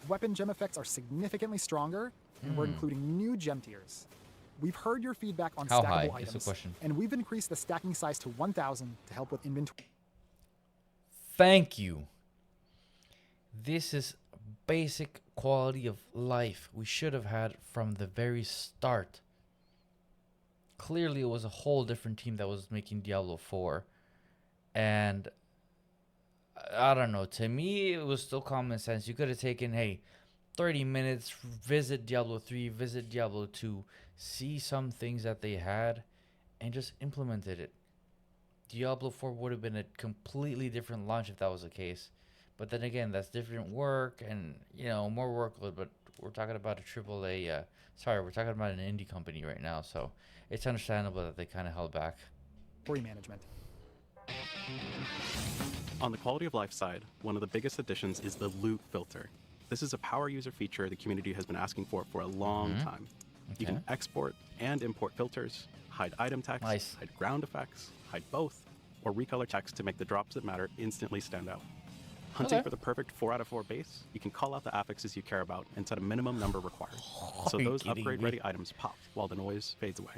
S4: Weapon gem effects are significantly stronger, and we're including new gem tiers. We've heard your feedback on
S1: How
S4: stackable
S1: high is
S4: items,
S1: the question?
S4: and we've increased the stacking size to 1,000 to help with inventory.
S1: Thank you. This is basic quality of life we should have had from the very start. Clearly, it was a whole different team that was making Diablo 4. And I don't know. To me, it was still common sense. You could have taken, hey, 30 minutes, visit Diablo 3, visit Diablo 2, see some things that they had, and just implemented it. Diablo 4 would have been a completely different launch if that was the case. But then again, that's different work and, more workload. But we're talking about a AAA, we're talking about an indie company right now. So it's understandable that they kind of held back.
S4: management.
S3: On the quality of life side, one of the biggest additions is the loot filter. This is a power user feature the community has been asking for a long time. You can export and import filters, hide item text,
S1: Nice.
S3: hide ground effects, hide both, or recolor text to make the drops that matter instantly stand out. Hunting
S1: Okay.
S3: for the perfect 4 out of 4 base, you can call out the affixes you care about and set a minimum number required. So
S1: Are you
S3: those
S1: kidding
S3: upgrade-ready
S1: me?
S3: items pop while the noise fades away.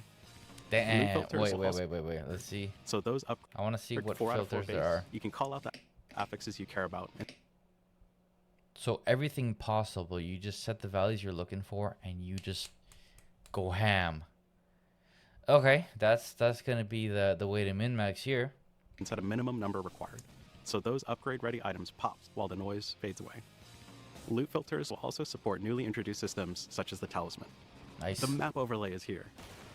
S1: Damn.
S3: filters
S1: Wait.
S3: will also-
S1: Let's see.
S3: So those
S1: I want to see what
S3: 4 out of 4
S1: filters
S3: base,
S1: there are.
S3: you can call out the affixes you care about. And
S1: So everything possible, you just set the values you're looking for, and you just go ham. Okay, that's gonna be the way to min-max here.
S3: and set a minimum number required. So those upgrade-ready items pop while the noise fades away. Loot filters will also support newly introduced systems such as the Talisman.
S1: Nice.
S3: The map overlay is here,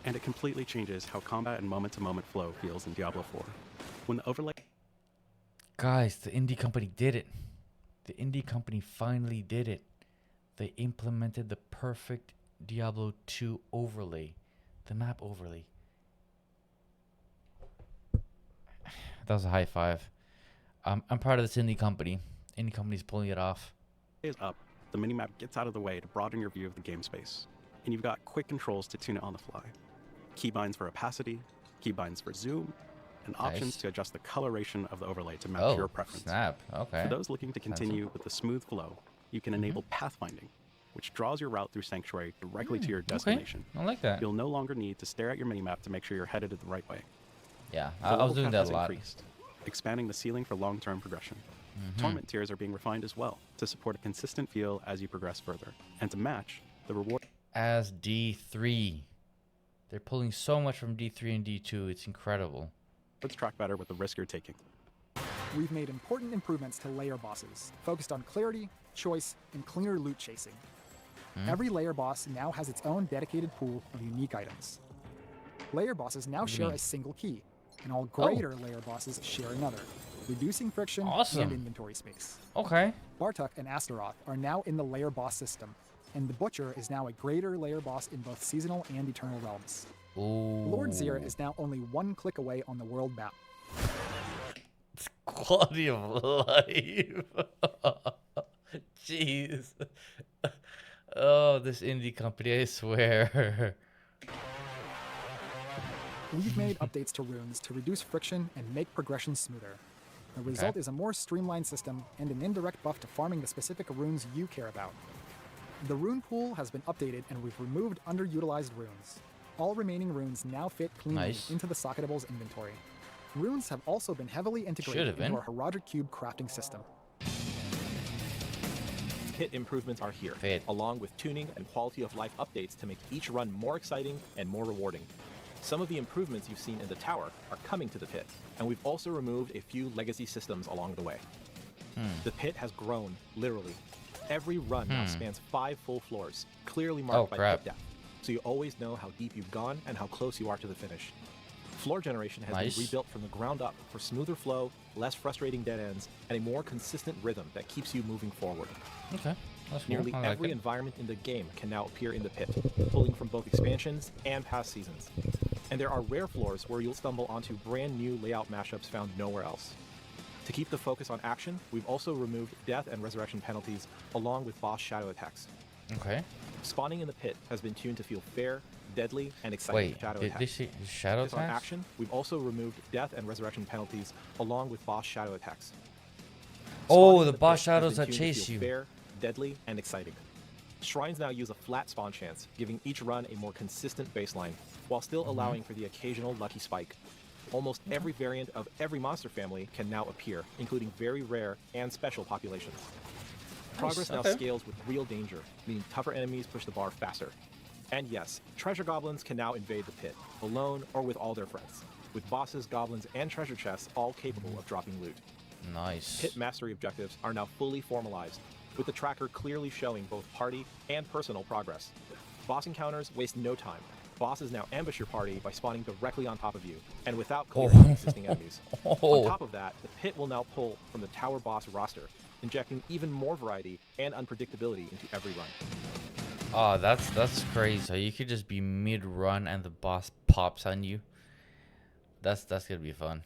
S3: and it completely changes how combat and moment-to-moment flow feels in Diablo 4. When the overlay
S1: Guys, the indie company did it. The indie company finally did it. They implemented the perfect Diablo 2 overlay. The map overlay. That was a high five. I'm proud of this indie company. Indie company's pulling it off.
S3: Is up, the minimap gets out of the way to broaden your view of the game space, and you've got quick controls to tune it on the fly. Keybinds for opacity, keybinds for zoom, and options to adjust the coloration of the overlay to match your preference.
S1: Snap. Okay.
S3: For those looking to continue with the smooth flow, you can enable pathfinding, which draws your route through Sanctuary directly to your destination.
S1: I like that.
S3: You'll no longer need to stare at your minimap to make sure you're headed the right way.
S1: Yeah,
S3: The
S1: I was
S3: level
S1: doing
S3: cap
S1: that
S3: has
S1: a lot.
S3: increased, expanding the ceiling for long-term progression. Torment tiers are being refined as well to support a consistent feel as you progress further, and to match the reward.
S1: As D3. They're pulling so much from D3 and D2. It's incredible.
S3: Let's track better with the risk you're taking.
S4: We've made important improvements to layer bosses, focused on clarity, choice, and cleaner loot chasing. Every layer boss now has its own dedicated pool of unique items. Layer bosses now share a single key, and all greater layer bosses share another, reducing friction and inventory space.
S1: Okay.
S4: Bartuk and Astaroth are now in the layer boss system, and the Butcher is now a greater layer boss in both Seasonal and Eternal Realms.
S1: Ooh.
S4: Lord Zir is now only one click away on the world map.
S1: It's quality of life. Jeez. Oh, this indie company, I swear.
S4: We've made updates to runes to reduce friction and make progression smoother. The result is a more streamlined system and an indirect buff to farming the specific runes you care about. The rune pool has been updated and we've removed underutilized runes. All remaining runes now fit cleanly into the Socketable's inventory. Runes have also been heavily integrated into our Horadric Cube crafting system.
S2: Pit improvements are here, along with tuning and quality of life updates to make each run more exciting and more rewarding. Some of the improvements you've seen in the tower are coming to the pit, and we've also removed a few legacy systems along the way. The pit has grown, literally. Every run now spans 5 full floors, clearly marked by pit depth, so you always know how deep you've gone and how close you are to the finish. Floor generation has been rebuilt from the ground up for smoother flow, less frustrating dead ends, and a more consistent rhythm that keeps you moving forward.
S1: Okay.
S2: Nearly every environment in the game can now appear in the pit, pulling from both expansions and past seasons. And there are rare floors where you'll stumble onto brand new layout mashups found nowhere else. To keep the focus on action, we've also removed death and resurrection penalties along with boss shadow attacks.
S1: Okay.
S2: Spawning in the pit has been tuned to feel fair, deadly, and exciting.
S1: Wait, did they see shadow attacks?
S2: On action, we've also removed death and resurrection penalties along with boss shadow attacks.
S1: Oh, the boss shadows that chase you.
S2: Fair, deadly, and exciting. Shrines now use a flat spawn chance, giving each run a more consistent baseline, while still allowing for the occasional lucky spike. Almost every variant of every monster family can now appear, including very rare and special populations. Progress now scales with real danger, meaning tougher enemies push the bar faster. And yes, treasure goblins can now invade the pit, alone or with all their friends, with bosses, goblins, and treasure chests all capable of dropping loot.
S1: Nice.
S2: Pit mastery objectives are now fully formalized, with the tracker clearly showing both party and personal progress. Boss encounters waste no time. Bosses now ambush your party by spawning directly on top of you, and without clearing existing enemies. On top of that, the pit will now pull from the tower boss roster, injecting even more variety and unpredictability into every run.
S1: Oh, that's crazy. So you could just be mid-run and the boss pops on you. That's gonna be fun.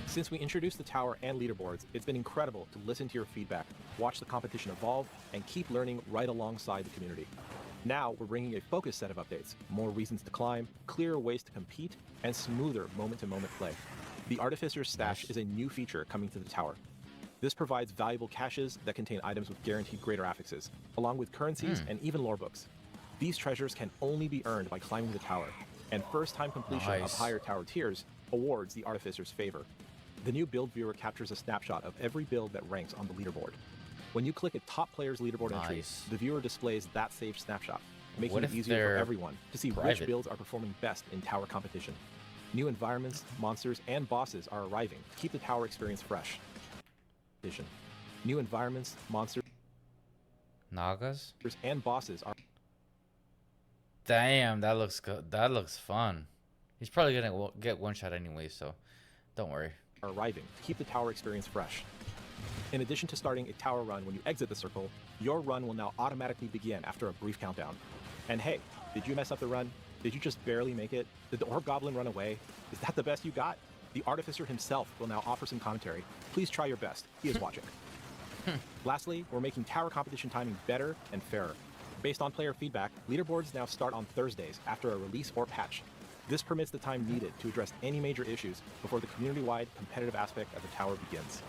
S2: Since we introduced the tower and leaderboards, it's been incredible to listen to your feedback, watch the competition evolve, and keep learning right alongside the community. Now we're bringing a focused set of updates, more reasons to climb, clearer ways to compete, and smoother moment-to-moment play. The Artificer's Stash is a new feature coming to the tower. This provides valuable caches that contain items with guaranteed greater affixes, along with currencies and even lore books. These treasures can only be earned by climbing the tower, and first-time completion of higher tower tiers awards the Artificer's favor. The new build viewer captures a snapshot of every build that ranks on the leaderboard. When you click a top player's leaderboard entry, the viewer displays that saved snapshot, making it easier for everyone to see which builds are performing best in tower competition. New environments, monsters, and bosses are arriving to keep the tower experience fresh. New environments, monsters,
S1: Nagas,
S2: and bosses are...
S1: Damn, that looks good. That looks fun. He's probably gonna get one shot anyway, so don't worry.
S2: Are arriving to keep the tower experience fresh. In addition to starting a tower run when you exit the circle, your run will now automatically begin after a brief countdown. And hey, did you mess up the run? Did you just barely make it? Did the Orb Goblin run away? Is that the best you got? The Artificer himself will now offer some commentary. Please try your best. He is watching. Lastly, we're making tower competition timing better and fairer. Based on player feedback, leaderboards now start on Thursdays after a release or patch. This permits the time needed to address any major issues before the community-wide competitive aspect of the tower begins.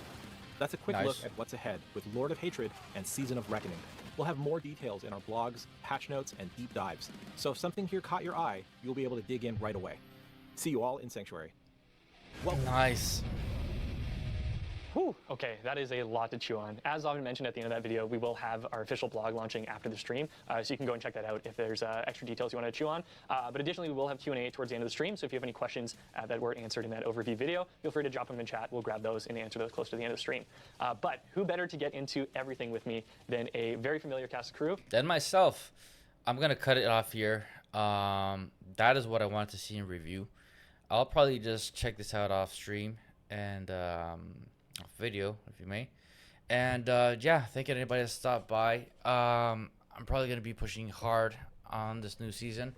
S2: That's a quick look at what's ahead with Lord of Hatred and Season of Reckoning. We'll have more details in our blogs, patch notes, and deep dives. So if something here caught your eye, you'll be able to dig in right away. See you all in Sanctuary.
S1: Nice.
S5: Whew, okay, that is a lot to chew on. As Alvin mentioned at the end of that video, we will have our official blog launching after the stream, so you can go and check that out if there's extra details you want to chew on. But additionally, we will have Q&A towards the end of the stream, so if you have any questions that were answered in that overview video, feel free to drop them in chat. We'll grab those and answer those close to the end of the stream. But who better to get into everything with me than a very familiar cast crew?
S1: Then myself. I'm going to cut it off here. That is what I want to see in review. I'll probably just check this out off stream and video, if you may. And yeah, thank you to anybody that stopped by. I'm probably going to be pushing hard on this new season.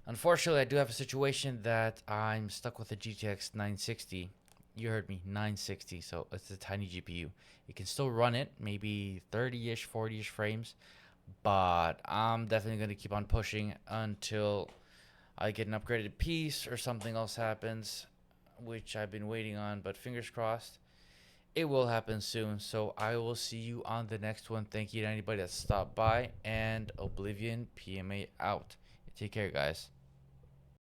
S1: Unfortunately, I do have a situation that I'm stuck with a GTX 960. You heard me, 960, so it's a tiny GPU. You can still run it, maybe 30-ish, 40-ish frames, but I'm definitely going to keep on pushing until I get an upgraded piece or something else happens, which I've been waiting on, but fingers crossed. It will happen soon, so I will see you on the next one. Thank you to anybody that stopped by, and Oblivionpma out. Take care, guys.